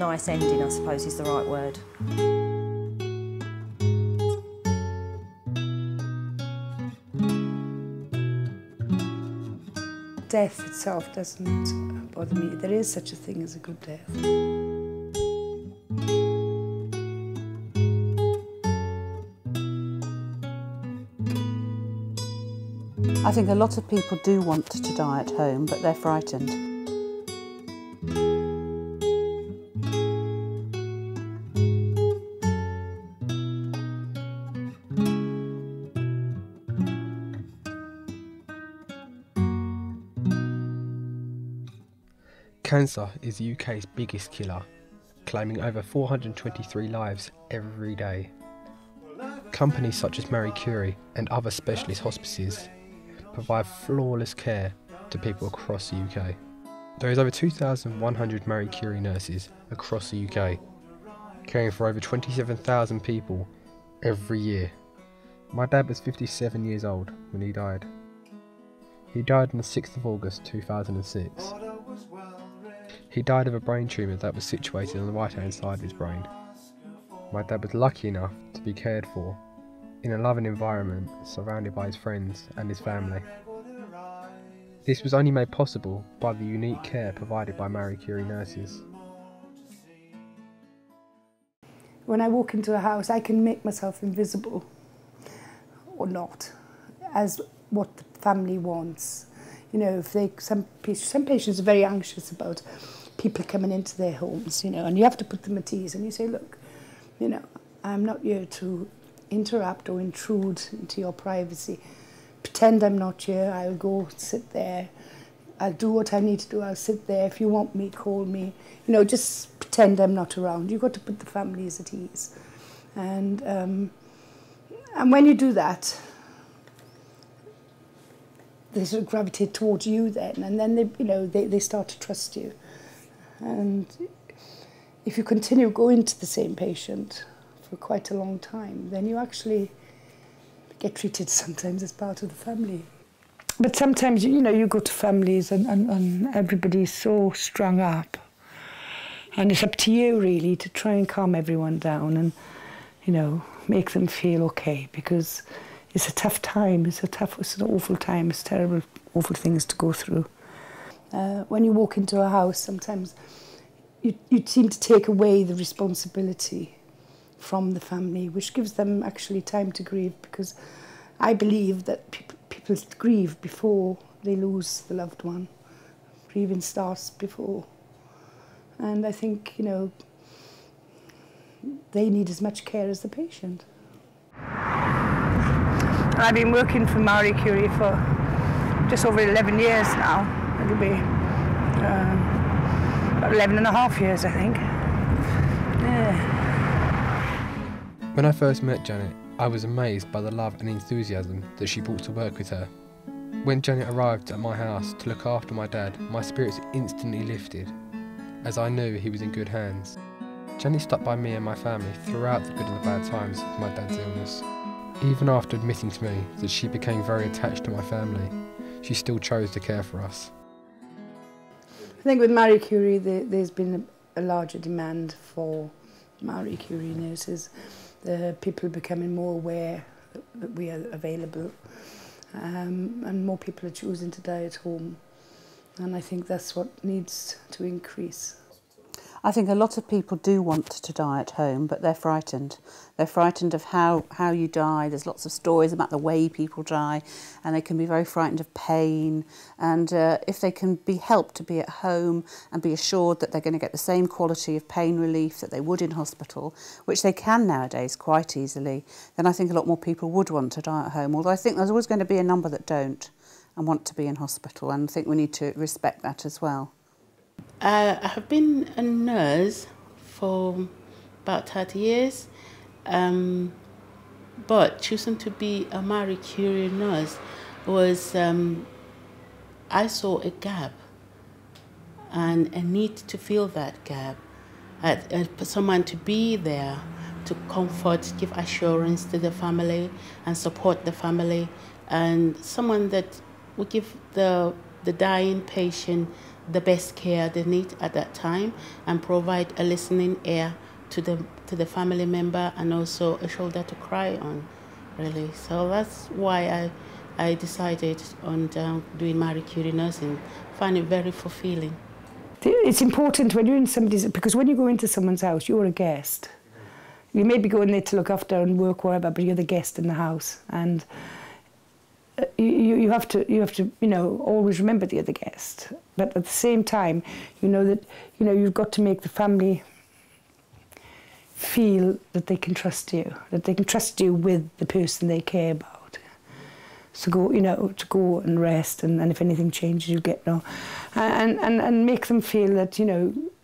nice ending, I suppose, is the right word. Death itself doesn't bother me. There is such a thing as a good death. I think a lot of people do want to die at home, but they're frightened. Cancer is the UK's biggest killer, claiming over 423 lives every day. Companies such as Marie Curie and other specialist hospices provide flawless care to people across the UK. There is over 2,100 Marie Curie nurses across the UK, caring for over 27,000 people every year. My dad was 57 years old when he died. He died on the 6th of August 2006. He died of a brain tumour that was situated on the right hand side of his brain. My dad was lucky enough to be cared for in a loving environment surrounded by his friends and his family. This was only made possible by the unique care provided by Marie Curie nurses. When I walk into a house, I can make myself invisible, or not, as what the family wants. You know, if some patients are very anxious about people coming into their homes, you know, and you have to put them at ease, and you say, look, you know, I'm not here to interrupt or intrude into your privacy. Pretend I'm not here. I'll go sit there. I'll do what I need to do. I'll sit there. If you want me, call me. You know, just pretend I'm not around. You've got to put the families at ease. And when you do that, they sort of gravitate towards you then, and then they start to trust you. And if you continue going to the same patient for quite a long time, then you actually get treated sometimes as part of the family. But sometimes, you know, you go to families and everybody's so strung up, and it's up to you really to try and calm everyone down and, you know, make them feel okay, because it's a tough time, it's an awful time, it's terrible, awful things to go through. When you walk into a house, sometimes you seem to take away the responsibility from the family, which gives them actually time to grieve, because I believe that people grieve before they lose the loved one. Grieving starts before. And I think, you know, they need as much care as the patient. I've been working for Marie Curie for just over 11 years now. It'll be about 11 and a half years, I think. Yeah. When I first met Janet, I was amazed by the love and enthusiasm that she brought to work with her. When Janet arrived at my house to look after my dad, my spirits instantly lifted, as I knew he was in good hands. Janet stuck by me and my family throughout the good and the bad times of my dad's illness. Even after admitting to me that she became very attached to my family, she still chose to care for us. I think with Marie Curie, there's been a larger demand for Marie Curie nurses. The people are becoming more aware that we are available, and more people are choosing to die at home. And I think that's what needs to increase. I think a lot of people do want to die at home, but they're frightened. They're frightened of how you die. There's lots of stories about the way people die, and they can be very frightened of pain. And if they can be helped to be at home and be assured that they're going to get the same quality of pain relief that they would in hospital, which they can nowadays quite easily, then I think a lot more people would want to die at home. Although I think there's always going to be a number that don't and want to be in hospital, and I think we need to respect that as well. I have been a nurse for about 30 years, but choosing to be a Marie Curie nurse was, I saw a gap and a need to fill that gap, for someone to be there to comfort, give assurance to the family and support the family, and someone that would give the dying patient the best care they need at that time and provide a listening ear to the family member and also a shoulder to cry on, really. So that's why I decided on doing Marie Curie nursing. Find it very fulfilling. It's important when you're in somebody's, because when you go into someone's house, you're a guest. You may be going there to look after and work, whatever, but you're the guest in the house, and you have to always remember the other guest. But at the same time, you know that you've got to make the family feel that they can trust you, with the person they care about. So to go and rest, and if anything changes, you get and make them feel that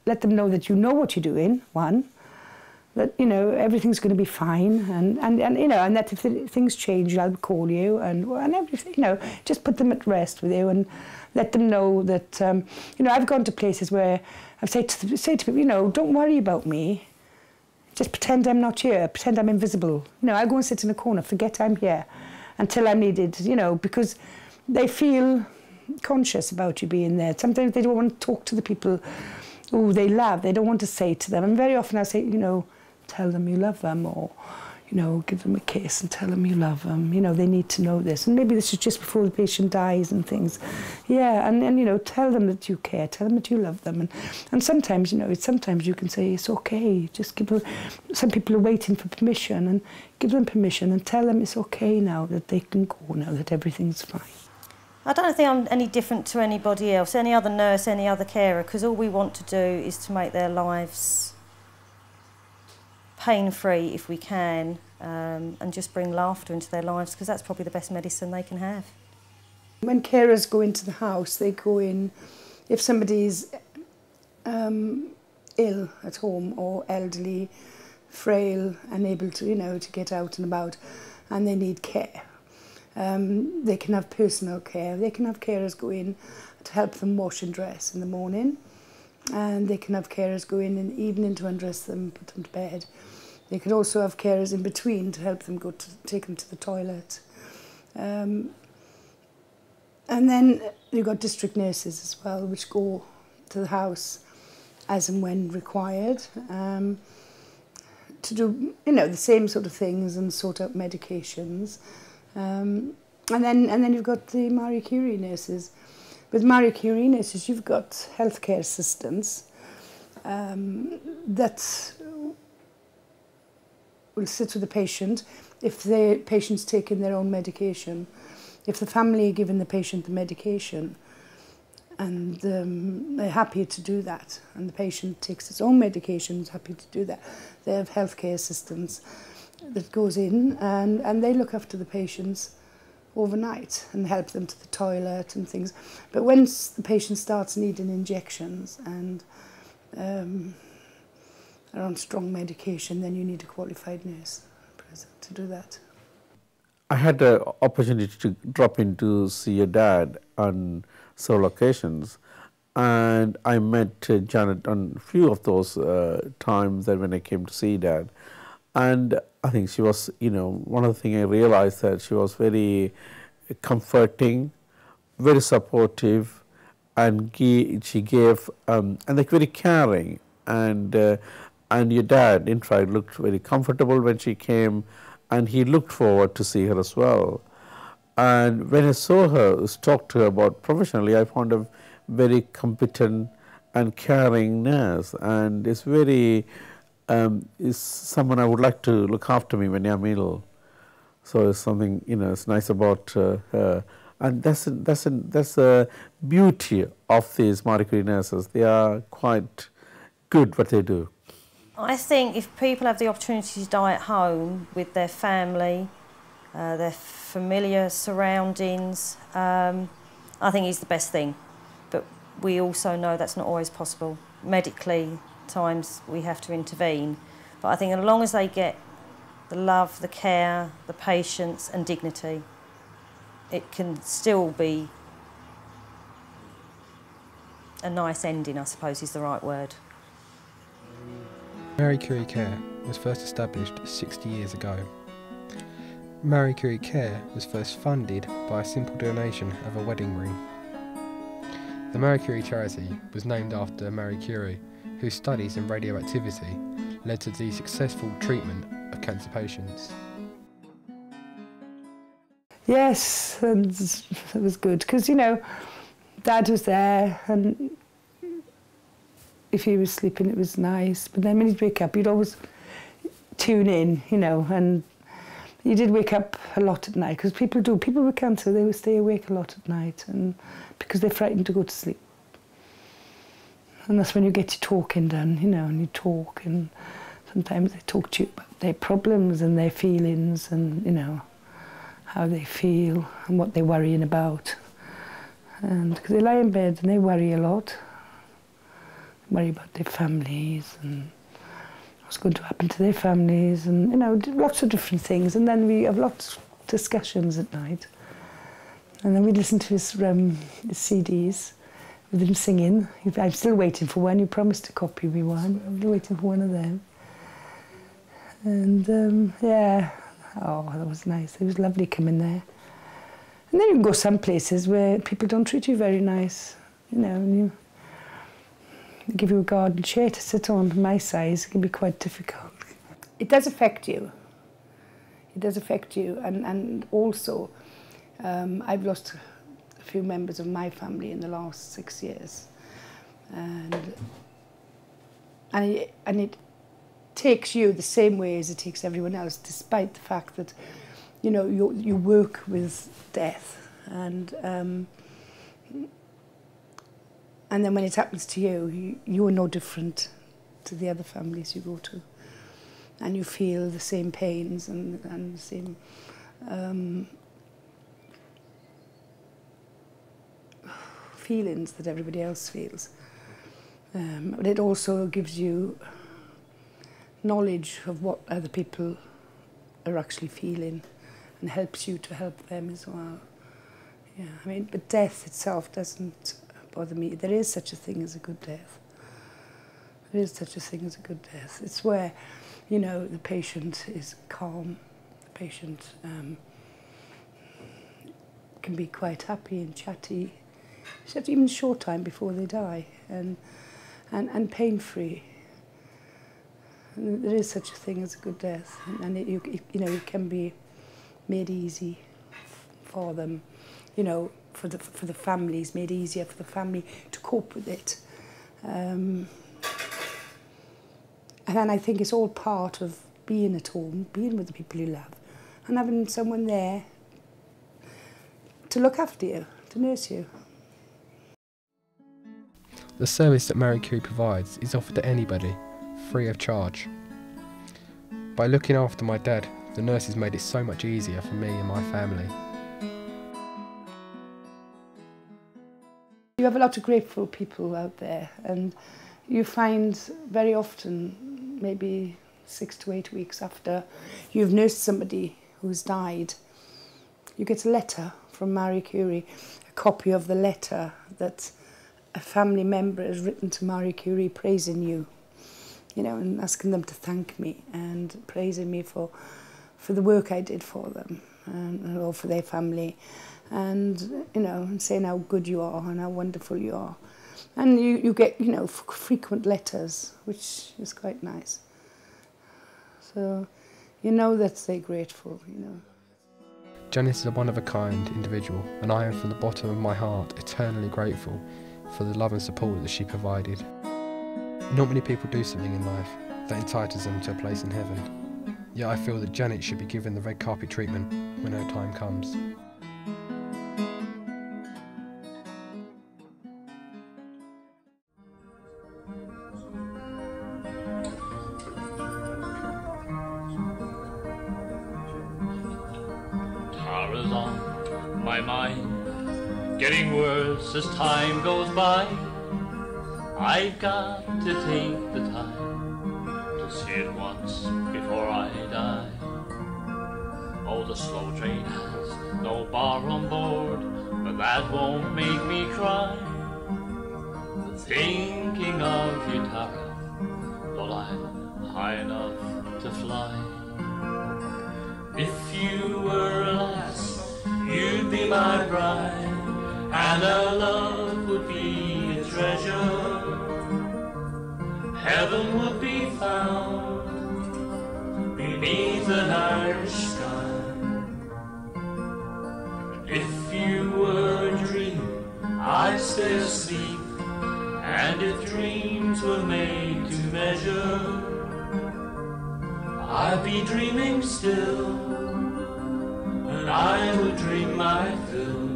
let them know that you know what you're doing. One. That everything's going to be fine, and that if things change, I'll call you, and everything. Just put them at rest with you, and let them know that I've gone to places where I've said to people, don't worry about me. Just pretend I'm not here. Pretend I'm invisible. I go and sit in a corner, forget I'm here, until I'm needed. Because they feel conscious about you being there. Sometimes they don't want to talk to the people who they love. They don't want to say to them, and very often I say, tell them you love them, or, give them a kiss and tell them you love them. They need to know this. And maybe this is just before the patient dies and things. Yeah, and tell them that you care, tell them that you love them. And sometimes, sometimes you can say, it's okay, just give them, some people are waiting for permission, and give them permission and tell them it's okay now, that they can go now, that everything's fine. I don't think I'm any different to anybody else, any other nurse, any other carer, because all we want to do is to make their lives pain-free if we can, and just bring laughter into their lives, because that's probably the best medicine they can have. When carers go into the house, they go in, if somebody's ill at home or elderly, frail, unable to, to get out and about, and they need care. They can have personal care. They can have carers go in to help them wash and dress in the morning, and they can have carers go in the evening to undress them, put them to bed. They could also have carers in between to help them take them to the toilet. And then you've got district nurses as well, which go to the house as and when required, to do the same sort of things and sort out medications. And then you've got the Marie Curie nurses. With Marie Curie nurses, you've got healthcare assistants that will sit with the patient if the patient's taking their own medication. If the family are giving the patient the medication, and they're happy to do that, and the patient takes its own medication, is happy to do that, they have healthcare assistants that goes in, and they look after the patients overnight and help them to the toilet and things. But once the patient starts needing injections and are on strong medication, then you need a qualified nurse present to do that. I had the opportunity to drop in to see your dad on several occasions, and I met Janet on a few of those times that when I came to see Dad. And I think she was, one of the things I realized that she was very comforting, very supportive, and she gave, and like very caring. And your dad, in fact, looked very comfortable when she came, and he looked forward to see her as well. And when I saw her, talked to her about professionally, I found a very competent and caring nurse, and it's very, is someone I would like to look after me when I'm ill. So it's something, it's nice about her. And that's a beauty of these Marie Curie nurses. They are quite good what they do. I think if people have the opportunity to die at home with their family, their familiar surroundings, I think it's the best thing. But we also know that's not always possible. Medically, times we have to intervene. But I think as long as they get the love, the care, the patience and dignity, it can still be a nice ending, I suppose is the right word. Marie Curie Care was first established 60 years ago. Marie Curie Care was first funded by a simple donation of a wedding ring. The Marie Curie charity was named after Marie Curie, whose studies in radioactivity led to the successful treatment of cancer patients. Yes, and it was good because, you know, Dad was there, and if he was sleeping it was nice, but then when he'd wake up you'd always tune in, you know, and you did wake up a lot at night, because people with cancer, they would stay awake a lot at night, and because they're frightened to go to sleep. And that's when you get your talking done, you know, and you talk, and sometimes they talk to you about their problems and their feelings, and, you know, how they feel and what they're worrying about. And because they lie in bed and they worry a lot, worry about their families and what's going to happen to their families, and, you know, lots of different things. And then we have lots of discussions at night. And then we listen to his CDs with him singing. I'm still waiting for one. You promised to copy me one. I'm still waiting for one of them. And yeah, oh, that was nice. It was lovely coming there. And then you can go some places where people don't treat you very nice, you know, and they give you a garden chair to sit on. My size, it can be quite difficult. It does affect you. It does affect you, and also I've lost a few members of my family in the last 6 years, and it takes you the same way as it takes everyone else, despite the fact that, you know, you work with death, and then when it happens to you, you are no different to the other families you go to, and you feel the same pains and the same feelings that everybody else feels. But it also gives you knowledge of what other people are actually feeling, and helps you to help them as well. Yeah, I mean, but death itself doesn't bother me. There is such a thing as a good death. There is such a thing as a good death. It's where, you know, the patient is calm, the patient can be quite happy and chatty even a short time before they die, and pain-free. There is such a thing as a good death, and you know, it can be made easy for them, you know, for the families, made easier for the family to cope with it. And then I think it's all part of being at home, being with the people you love, and having someone there to look after you, to nurse you. The service that Marie Curie provides is offered to anybody, free of charge. By looking after my dad, the nurses made it so much easier for me and my family. You have a lot of grateful people out there, and you find very often, maybe 6 to 8 weeks after you've nursed somebody who's died, you get a letter from Marie Curie, a copy of the letter that a family member has written to Marie Curie praising you, you know, and asking them to thank me and praising me for the work I did for them, or for their family, and, you know, and saying how good you are and how wonderful you are. And you get, you know, frequent letters, which is quite nice. So you know that they're grateful, you know. Janet is a one-of-a-kind individual, and I am from the bottom of my heart eternally grateful for the love and support that she provided. Not many people do something in life that entitles them to a place in heaven, yet I feel that Janet should be given the red carpet treatment when her time comes. Tara's on my mind, getting worse as time goes by. I've got to take the time to see it once before I die. Oh, the slow train has no bar on board, but that won't make me cry. Thinking of you, Tara, though I'm high enough to fly. If you were a lass, you'd be my bride, and our love would would be a treasure. Heaven would be found beneath an Irish sky. If you were a dream, I'd stay asleep, and if dreams were made to measure, I'd be dreaming still, and I would dream my fill.